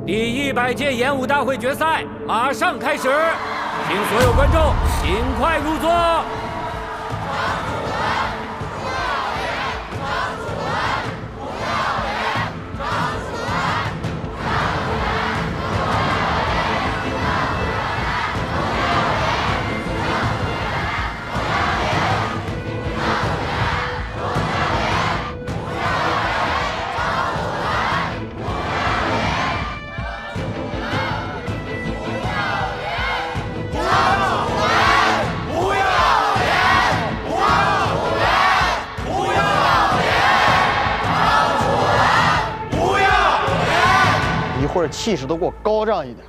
第100届演武大会决赛马上开始，请所有观众尽快入座。或者气势都给我高涨一点，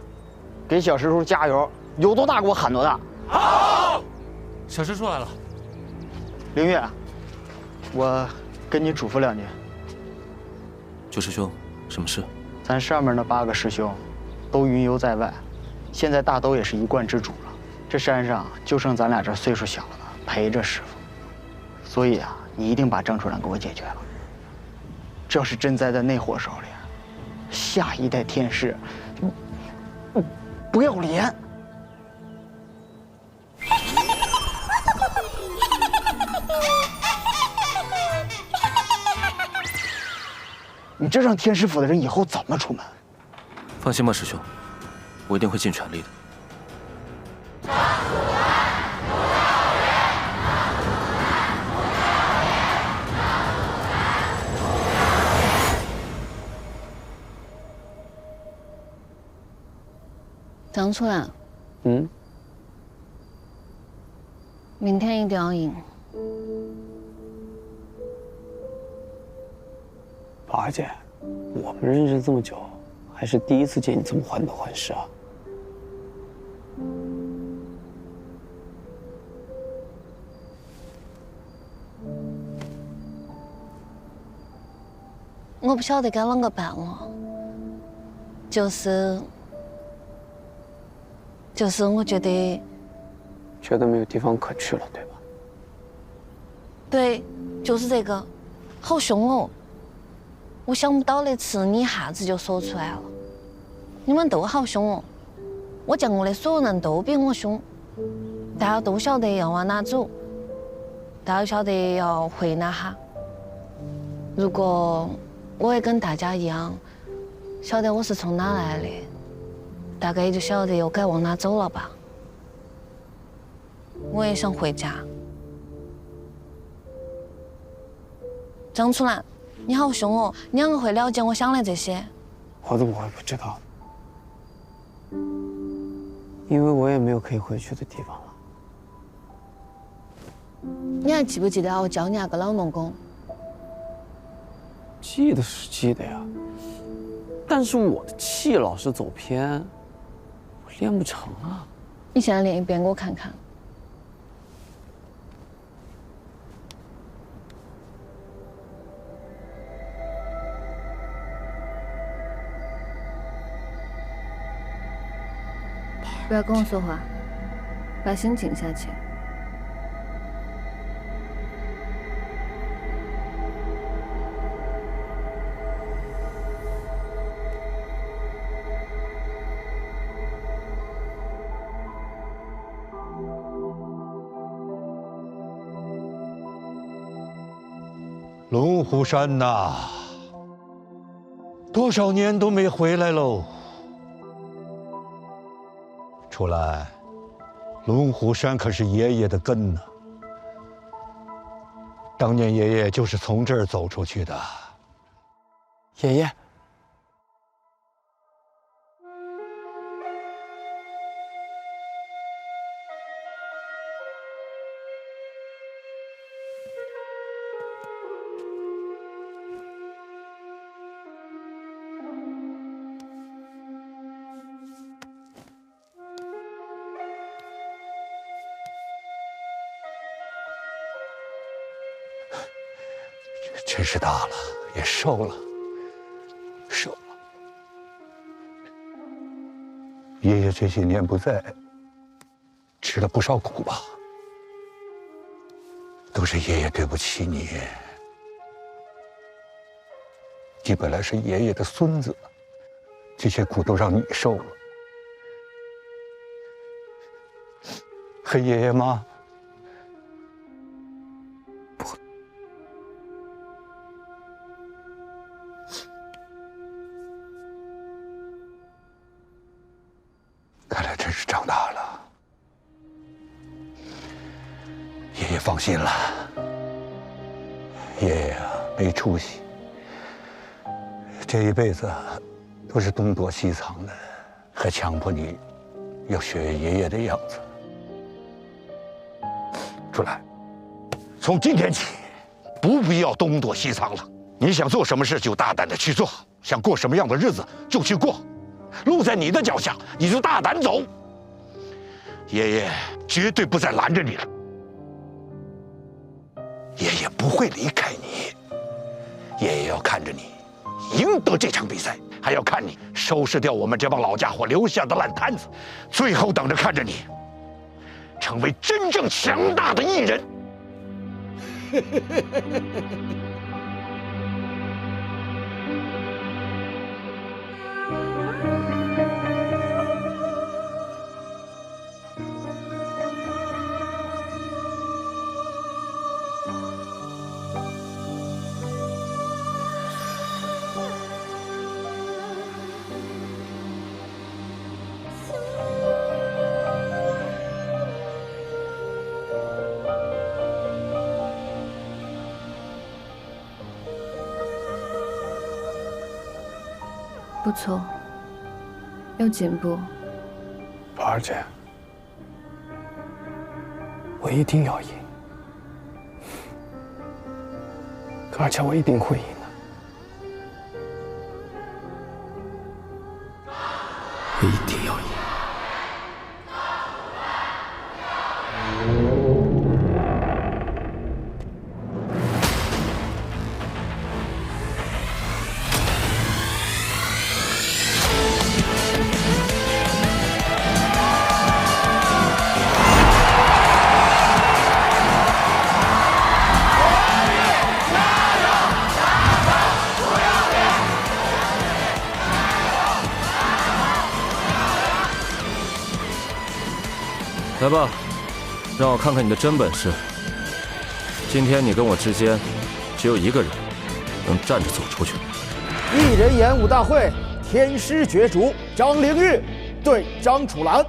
给小师叔加油，有多大给我喊多大。好，小师叔来了。凌月，我跟你嘱咐2句。九师兄，什么事？咱上面那8个师兄，都云游在外，现在大都也是一贯之主了。这山上就剩咱俩这岁数小的陪着师傅，所以啊，你一定把郑处长给我解决了。这要是真栽在那伙手里，下一代天师，不要脸！你这让天师府的人以后怎么出门？放心吧，师兄，我一定会尽全力的。张处长，明天一定要赢。八姐，我们认识这么久，还是第一次见你这么患得患失啊。我不晓得该啷个办了，就是我觉得没有地方可去了，对吧？对，就是这个，好凶哦！我想不到的词你一下子就说出来了。你们都好凶哦！我见过的所有人都比我凶，大家都晓得要往哪走，大家晓得要回哪哈。如果我也跟大家一样，晓得我是从哪来的，大概也就晓得又该往哪走了吧。我也想回家。张楚岚，你好凶哦！你啷个会了解我想的这些？我怎么会不知道？因为我也没有可以回去的地方了。你还记不记得我教你那个朗龙功？记得是记得呀，但是我的气老是走偏，我练不成啊。你现在练一遍给我看看。不要跟我说话，把心静下去。龙虎山呐，多少年都没回来喽。楚岚，龙虎山可是爷爷的根呢。当年爷爷就是从这儿走出去的。爷爷，真是大了，也瘦了，瘦了。爷爷这些年不在，吃了不少苦吧？都是爷爷对不起你。你本来是爷爷的孙子，这些苦都让你受了。黑爷爷吗？不。看来真是长大了。爷爷放心了。爷爷啊，没出息。这一辈子都是东躲西藏的，还强迫你要学爷爷的样子。出来，从今天起，不必要东躲西藏了。你想做什么事就大胆的去做，想过什么样的日子就去过，路在你的脚下，你就大胆走。爷爷绝对不再拦着你了。爷爷不会离开你，爷爷要看着你赢得这场比赛，还要看你收拾掉我们这帮老家伙留下的烂摊子，最后等着看着你成为真正强大的艺人。不错，有进步。宝儿姐，我一定要赢，而且我一定会赢的，我一定要赢。来吧，让我看看你的真本事。今天你跟我之间，只有一个人能站着走出去。一人演武大会天师角逐，张灵玉对张楚岚。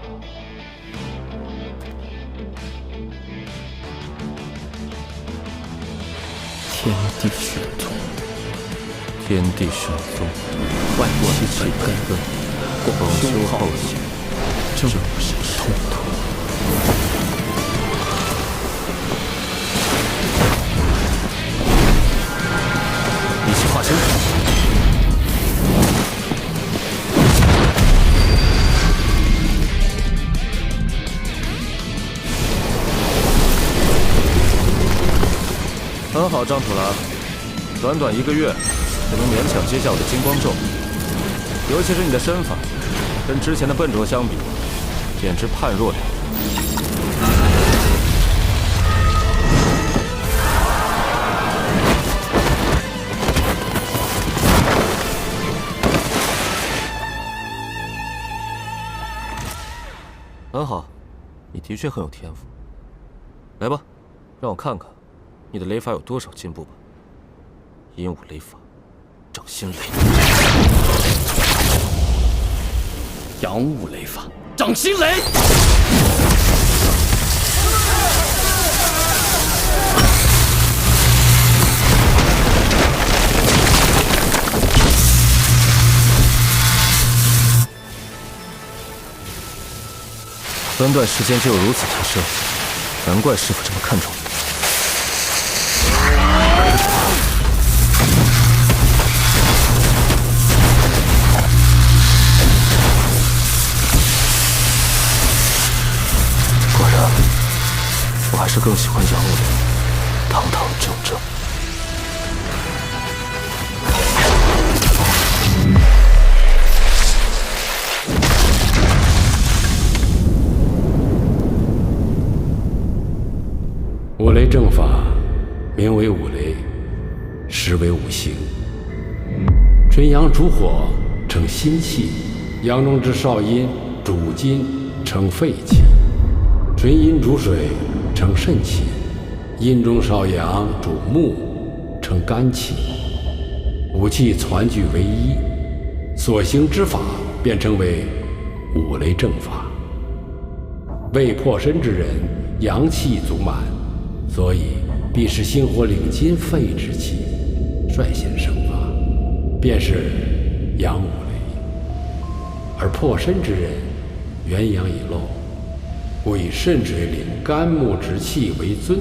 天地玄宗，天地玄宗，万气气根根，广修浩劫，正是通途。一起化身。很好，张楚岚，短短1个月就能勉强接下我的金光咒，尤其是你的身法，跟之前的笨拙相比，简直判若两人。很好，你的确很有天赋。来吧，让我看看你的雷法有多少进步吧。阴武雷法，掌心雷；阳武雷法，掌心雷。短短时间就有如此提升，难怪师傅这么看重你。果然，我还是更喜欢阳武雷，堂堂正正。五雷正法，名为五雷，实为五行。纯阳主火，成心气，阳中之少阴主金，成肺气；纯阴主水，成肾气；阴中少阳主木，成肝气。五气攒聚为一，所行之法便称为五雷正法。未破身之人，阳气足满，所以必是心火领筋肺之气，率先生发，便是阳五雷。而破身之人，元阳已漏，故以肾水领肝木之气为尊，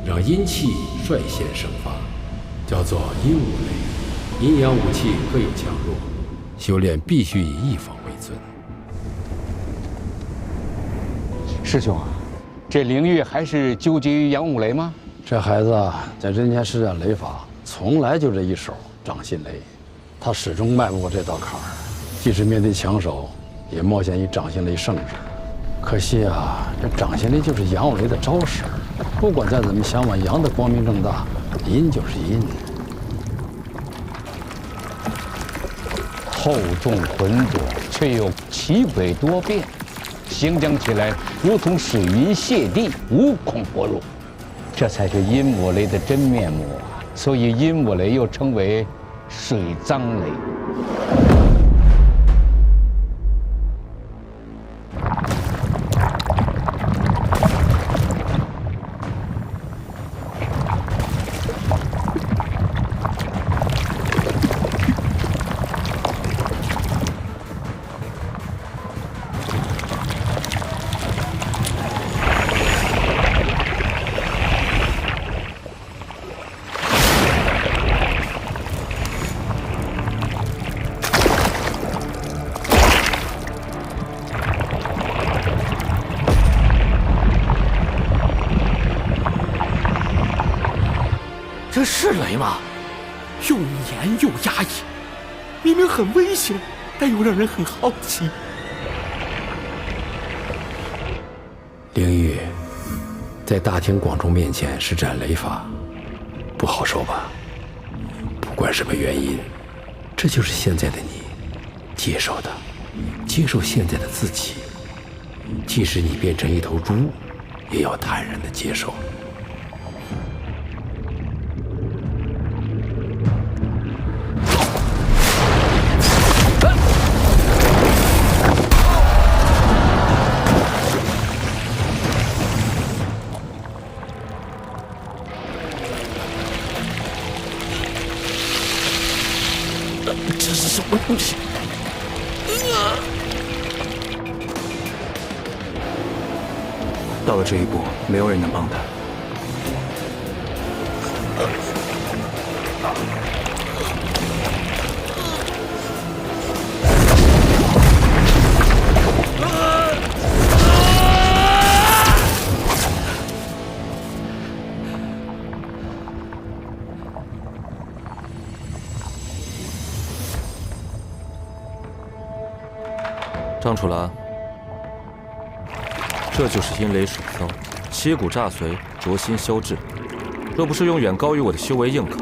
让阴气率先生发，叫做阴五雷。阴阳五气各有强弱，修炼必须以一方为尊。师兄啊，这灵玉还是纠结于阳五雷吗？这孩子在人间施展雷法，从来就这一手掌心雷，他始终迈不过这道坎儿。即使面对强手，也冒险以掌心雷胜之。可惜啊，这掌心雷就是阳五雷的招式，不管再怎么向往阳的光明正大，阴就是阴。厚重浑浊，却又奇诡多变，行将起来如同水云泻地，无孔不入。这才是阴五雷的真面目啊！所以阴五雷又称为水脏雷。这是雷吗？又黏又压抑，明明很危险，但又让人很好奇。灵玉在大庭广众面前施展雷法，不好受吧？不管什么原因，这就是现在的你，接受的，接受现在的自己。即使你变成一头猪，也要坦然的接受。这是什么东西？到了这一步，没有人能帮他。张楚岚，这就是阴雷水骚，七骨炸髓，灼心消滞。若不是用远高于我的修为硬抗，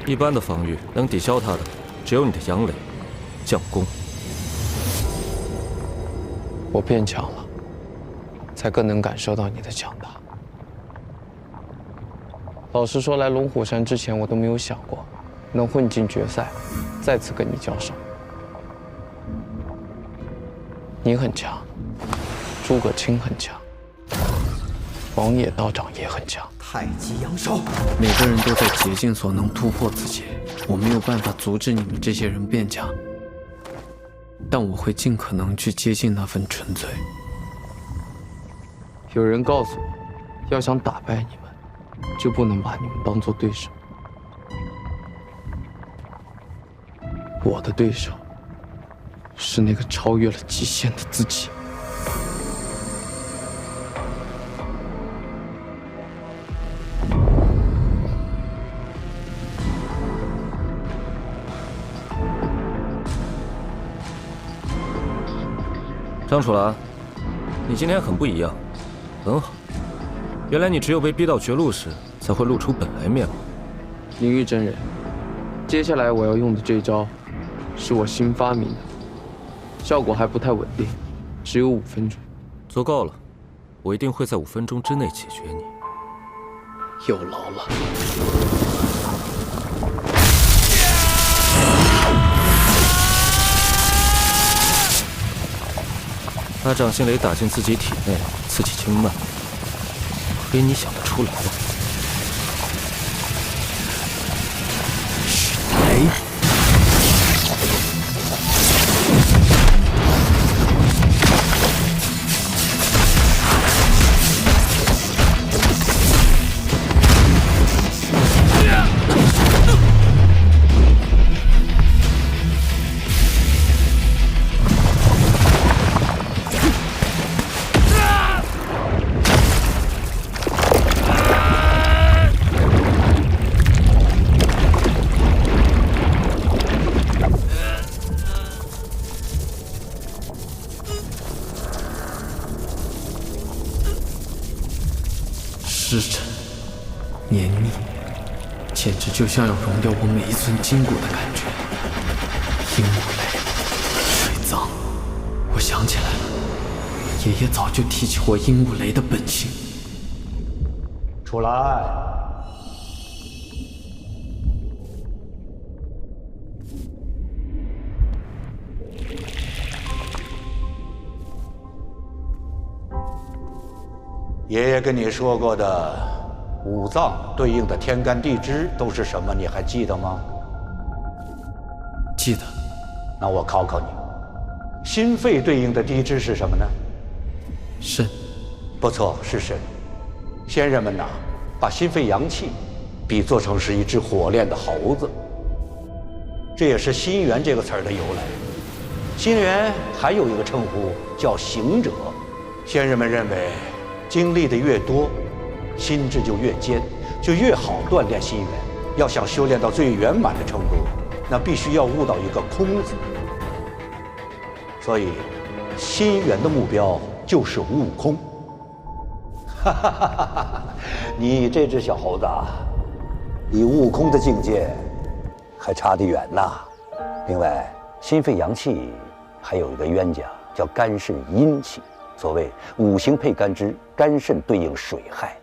一般的防御能抵消它的，只有你的阳雷、将功。我变强了，才更能感受到你的强大。老实说，来龙虎山之前，我都没有想过能混进决赛，再次跟你交手。你很强，诸葛青很强，王野道长也很强。太极阳烧，每个人都在竭尽所能突破自己，我没有办法阻止你们这些人变强，但我会尽可能去接近那份纯粹。有人告诉我，要想打败你们，就不能把你们当作对手。我的对手是那个超越了极限的自己。张楚岚，你今天很不一样，很好。原来你只有被逼到绝路时，才会露出本来面目。灵玉真人，接下来我要用的这招，是我新发明的，效果还不太稳定，只有5分钟。足够了，我一定会在5分钟之内解决你。有劳了。把掌心雷打进自己体内，刺激经脉，亏你想得出来。雷。湿沉、黏腻，简直就像要融掉我每一寸筋骨的感觉。鹦鹉雷，水脏。我想起来了，爷爷早就提起过鹦鹉雷的本性。出来！爷爷跟你说过的5脏对应的天干地支都是什么？你还记得吗？记得。那我考考你，心肺对应的地支是什么呢？肾。不错，是肾。先人们呐，把心肺阳气比作成是一只火炼的猴子，这也是心元这个词儿的由来。心元还有一个称呼叫行者，先人们认为经历的越多，心智就越坚，就越好锻炼心元。要想修炼到最圆满的程度，那必须要悟到一个空字。所以，心元的目标就是悟空。哈哈哈哈哈！你这只小猴子啊，离悟空的境界还差得远呐。另外，心肺阳气还有一个冤家，叫肝肾阴气。所谓五行配肝支，肝肾对应水害。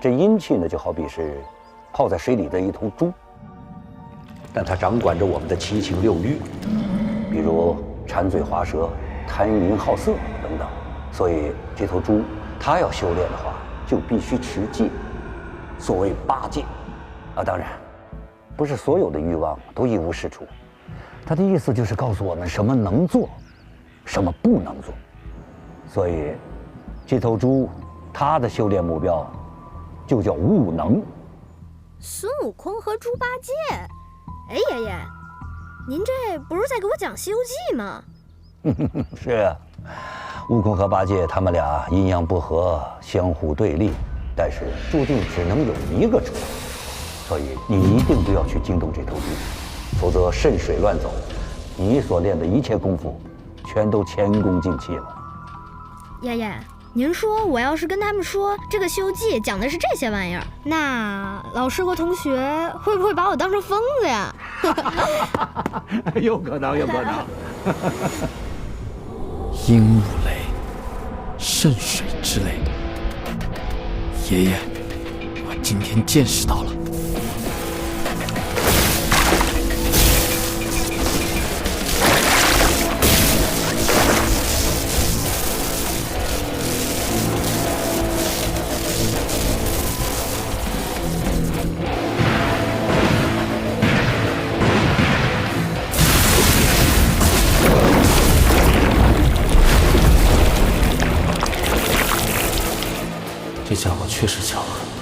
这阴气呢，就好比是泡在水里的一头猪，但它掌管着我们的7情6欲，比如馋嘴滑舌、贪淫好色等等。所以这头猪，它要修炼的话，就必须持戒。所谓8戒啊，当然不是所有的欲望都一无是处。他的意思就是告诉我们什么能做，什么不能做。所以，这头猪，它的修炼目标就叫悟能。孙悟空和猪八戒，哎，爷爷，您这不是在给我讲《西游记》吗？是啊，悟空和八戒他们俩阴阳不和，相互对立，但是注定只能有一个出来。所以你一定不要去惊动这头猪，否则肾水乱走，你所练的一切功夫，全都前功尽弃了。爷爷，您说我要是跟他们说这个《西游记》讲的是这些玩意儿，那老师和同学会不会把我当成疯子呀？有可能，有可能。鹦鹉雷，渗水之雷。爷爷，我今天见识到了。这家伙确实强了很多。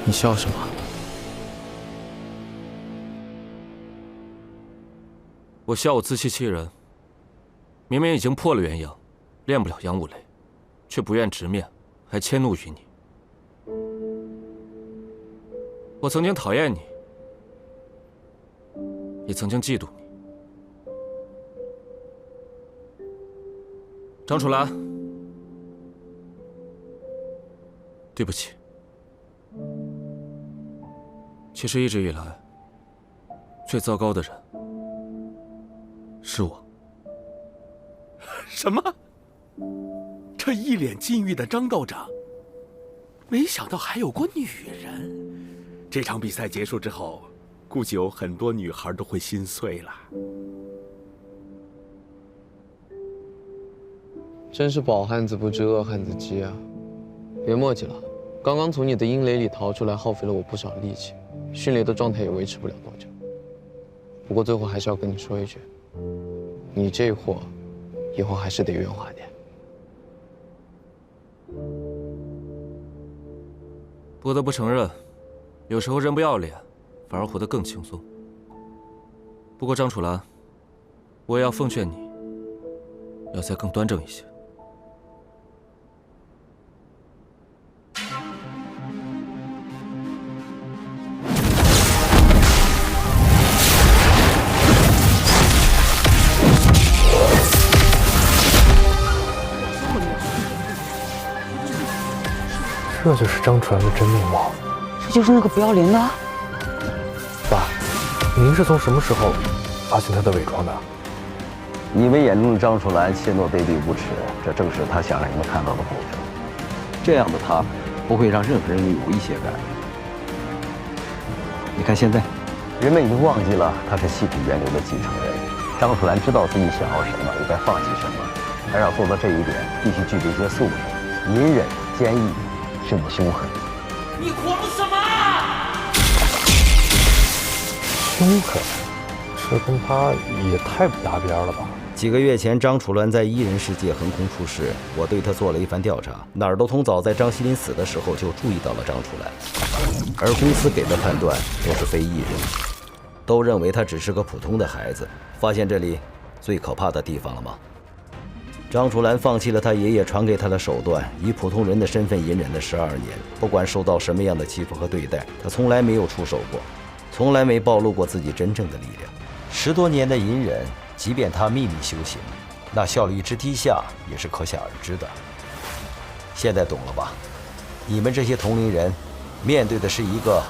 你笑什么？我笑我自欺欺人。明明已经破了元阳，练不了阳武雷，却不愿直面，还迁怒于你。我曾经讨厌你，也曾经嫉妒你。张楚岚，对不起。其实一直以来，最糟糕的人是我。什么？这一脸禁欲的张道长，没想到还有过女人。这场比赛结束之后，估计有很多女孩都会心碎了。真是饱汉子不知饿汉子饥啊！别墨迹了，刚刚从你的阴雷里逃出来，耗费了我不少力气，迅雷的状态也维持不了多久。不过最后还是要跟你说一句，你这货，以后还是得圆滑点。不得不承认，有时候人不要脸，反而活得更轻松。不过张楚岚，我也要奉劝你，要再更端正一些。这就是张楚岚的真面目。这就是那个不要脸的。爸，您是从什么时候发现他的伪装的？你们眼中的张楚岚怯懦卑鄙无耻，这正是他想让你们看到的部分。这样的他不会让任何人有一些感。你看现在，人们已经忘记了他是系统源流的继承人。张楚岚知道自己想要什么，应该放弃什么。而要做到这一点，必须具备一些素质：隐忍、坚毅，甚至凶狠。你狂什么？凶狠，这跟他也太不搭边了吧？几个月前，张楚岚在伊人世界横空出世，我对他做了一番调查。哪儿都通早在张锡林死的时候就注意到了张楚岚，而公司给的判断都是非艺人，都认为他只是个普通的孩子。发现这里最可怕的地方了吗？张楚岚放弃了他爷爷传给他的手段，以普通人的身份隐忍了12年。不管受到什么样的欺负和对待，他从来没有出手过，从来没暴露过自己真正的力量。10多年的隐忍，即便他秘密修行，那效率之低下也是可想而知的。现在懂了吧？你们这些同龄人，面对的是一个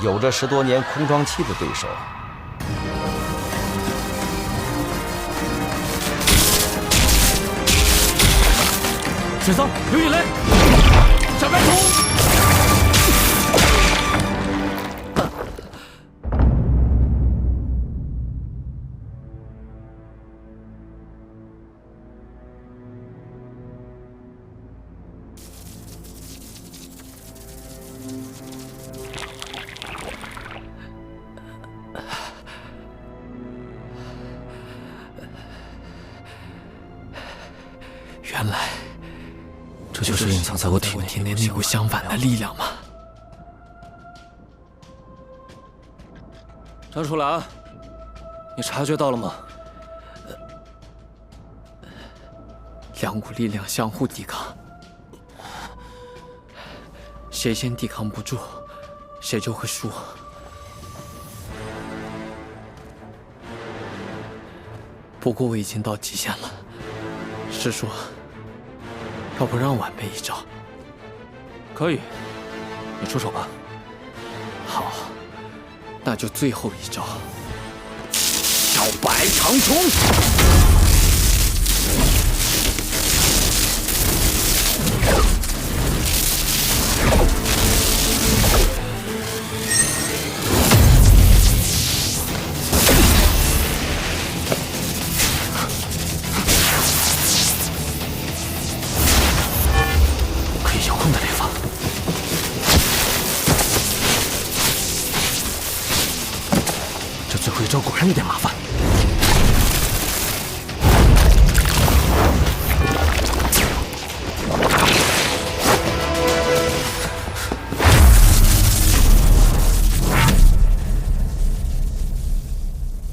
有着10多年空窗期的对手。雪桑，刘引雷，小白虫。原来，这就是隐藏在我体内那股相反的力量吗？张楚岚，你察觉到了吗？两股力量相互抵抗，谁先抵抗不住，谁就会输。不过我已经到极限了，师叔，要不让晚辈一招？可以，你出手吧。好，那就最后一招，小白长虫。这招果然有点麻烦。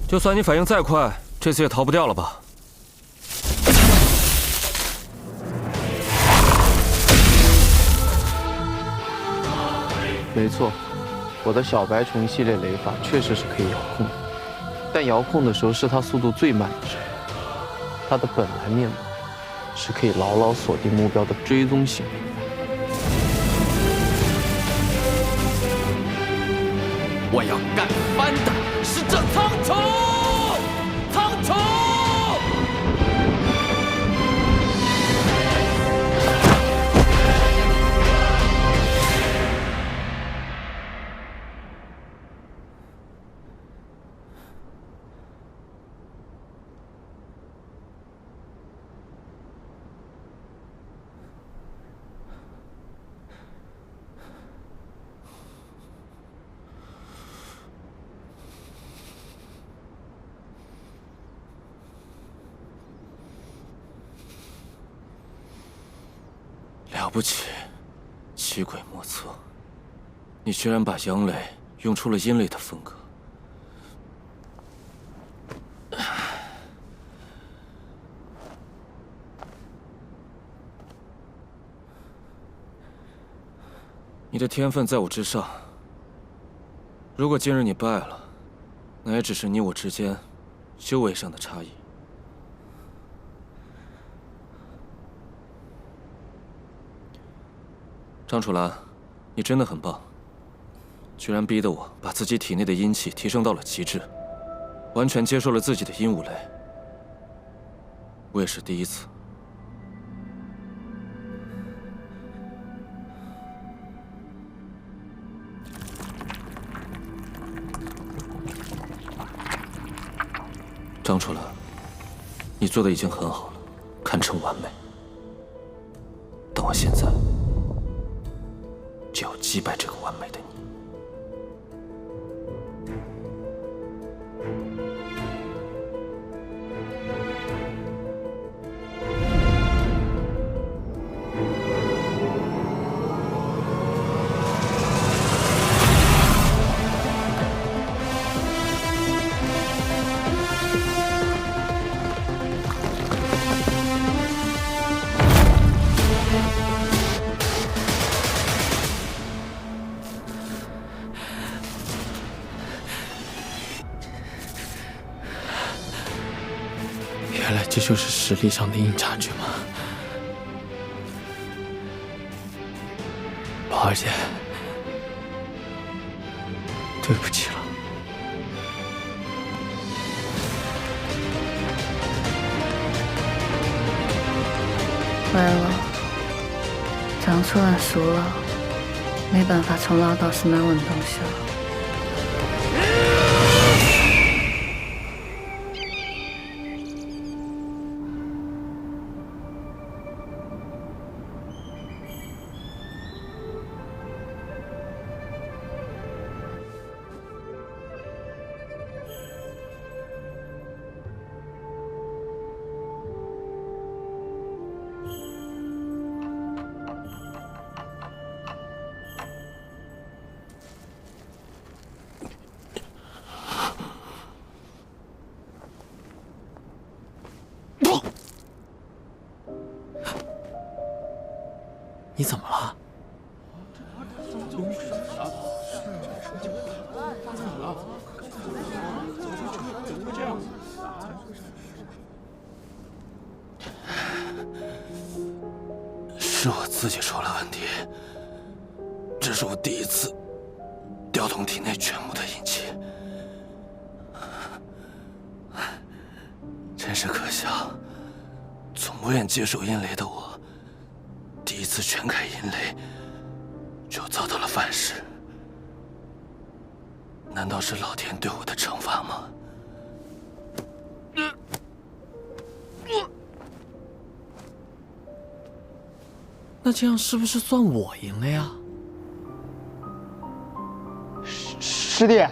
就算你反应再快，这次也逃不掉了吧？没错，我的小白虫系列雷法确实是可以遥控的。但遥控的时候是它速度最慢的时候，它的本来面目是可以牢牢锁定目标的追踪型。我要干翻的是这苍穹！苍穹！了不起，奇鬼莫测。你居然把杨磊用出了阴雷的风格。你的天分在我之上。如果今日你败了，那也只是你我之间修为上的差异。张楚岚，你真的很棒，居然逼得我把自己体内的阴气提升到了极致，完全接受了自己的阴武雷。我也是第一次。张楚岚，你做的已经很好了，堪称完美。但我现在就要击败这个完美的你。原来这就是实力上的硬差距吗？宝儿姐，对不起了。完了，张楚岚输了，没办法从老道士那儿问东西了。你怎么了？是我自己出了问题。这是我第一次调动体内全部的阴气，真是可笑。从不愿接受阴雷的我，第一次全开阴雷，就遭到了反噬。难道是老天对我的惩罚吗？那这样是不是算我赢了呀？师弟，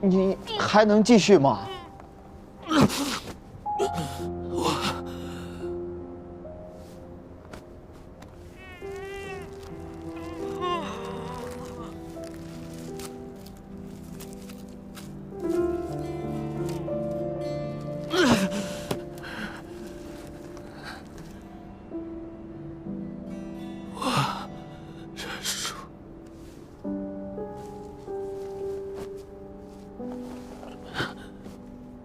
你还能继续吗？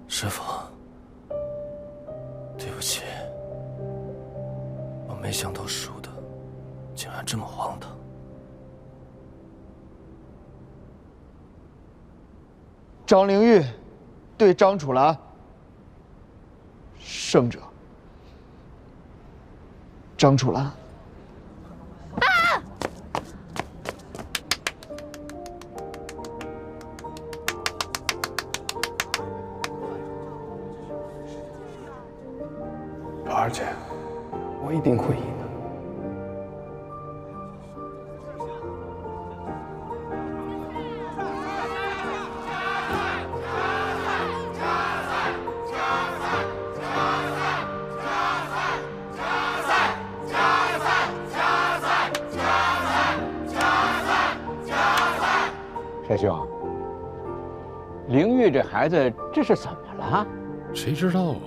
师父，对不起，我没想到输的竟然这么荒唐。张灵玉对张楚岚，胜者张楚岚。宝儿姐，我一定会赢的。加师兄，凌玉这孩子这是怎么了？谁知道啊？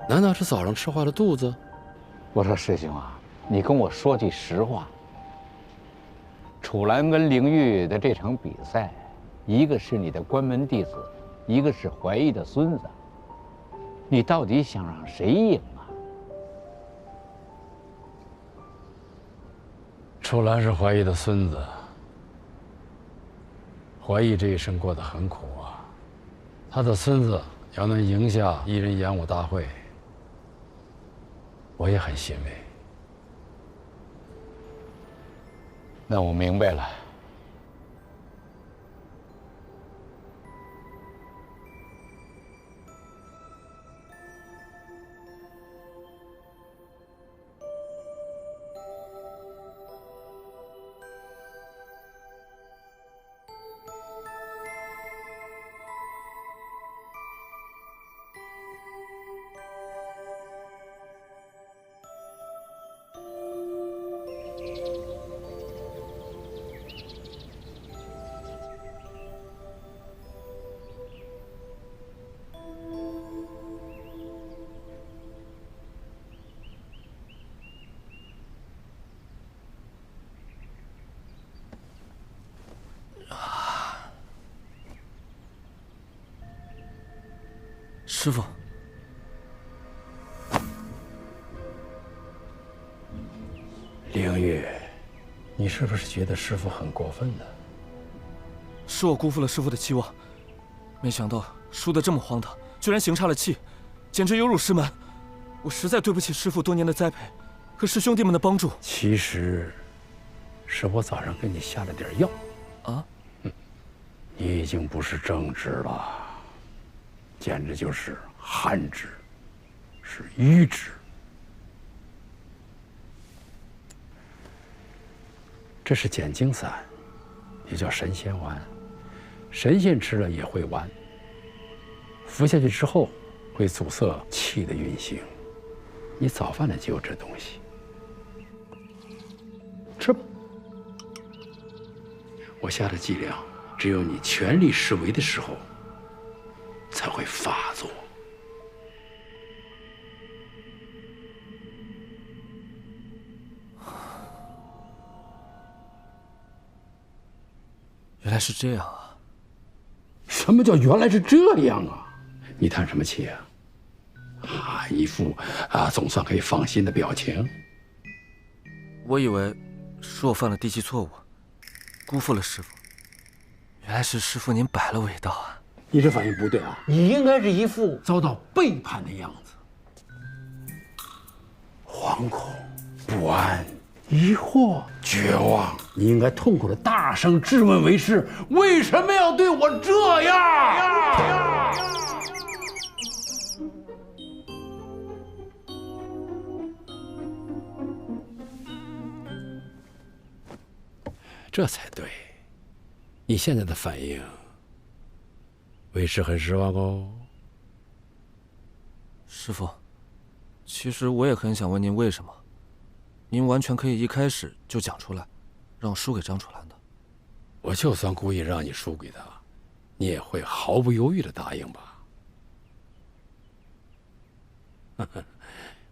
难道是早上吃坏了肚子？我说师兄啊，你跟我说句实话。楚岚跟凌玉的这场比赛，一个是你的关门弟子，一个是怀义的孙子，你到底想让谁赢啊？楚岚是怀义的孙子，怀义这一生过得很苦啊，他的孙子要能赢下一人演武大会，我也很欣慰。那我明白了。师傅，凌玉，你是不是觉得师傅很过分呢？是我辜负了师傅的期望，没想到输得这么荒唐，居然行差了气，简直有辱师门。我实在对不起师傅多年的栽培和师兄弟们的帮助。其实，是我早上给你下了点药。啊？你已经不是正直了，简直就是寒直，是瘀直。这是减经散，也叫神仙丸，神仙吃了也会丸。服下去之后，会阻塞气的运行。你早饭里就有这东西，吃吧。我下的剂量，只有你全力施为的时候，才会发作。原来是这样啊！什么叫原来是这样啊？你叹什么气啊？一副总算可以放心的表情。我以为是我犯了低级错误，辜负了师傅。原来是师傅您摆了我一道啊！你这反应不对啊！你应该是一副遭到背叛的样子，惶恐、不安、疑惑、绝望。你应该痛苦的大声质问为师：为什么要对我这样？这才对。你现在的反应，为师很失望哦。师傅，其实我也很想问您为什么。您完全可以一开始就讲出来，让我输给张楚岚的。我就算故意让你输给他，你也会毫不犹豫的答应吧？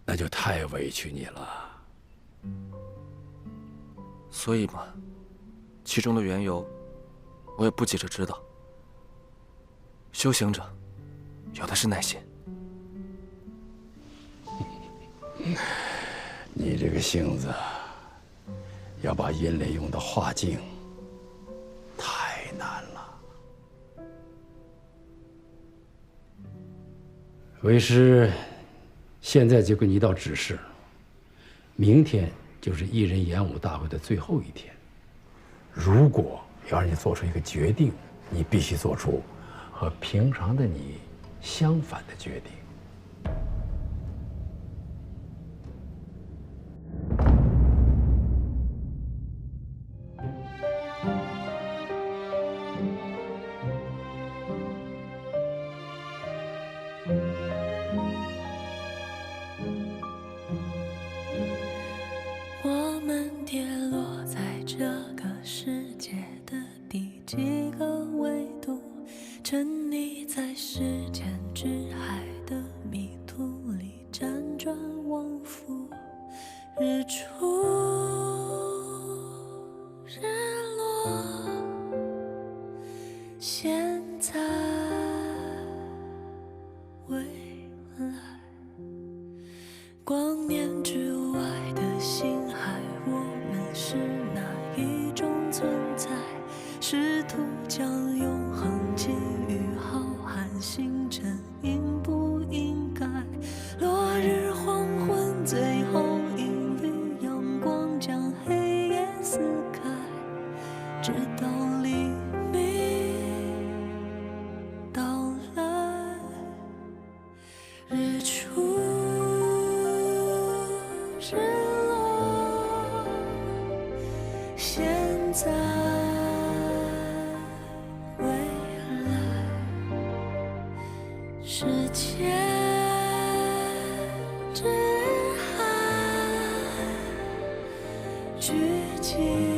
那就太委屈你了。所以嘛，其中的缘由，我也不急着知道。修行者，有的是耐心。你这个性子，要把阴雷用到化境，太难了。为师现在就给你一道指示，明天就是一人演武大会的最后一天。如果要让你做出一个决定，你必须做出和平常的你相反的决定。我们跌落在这个世世界的第几个维度，沉溺在时间之海的迷途里辗转往复，日出日落，现在未来，光年之外的星海，我们是哪一种存在？试图将永恒寄予浩瀚星辰，应不应该？落日黄昏，最后一缕阳光将黑夜撕开，直到黎明到来，日出日落，现在未来，时间之海聚集。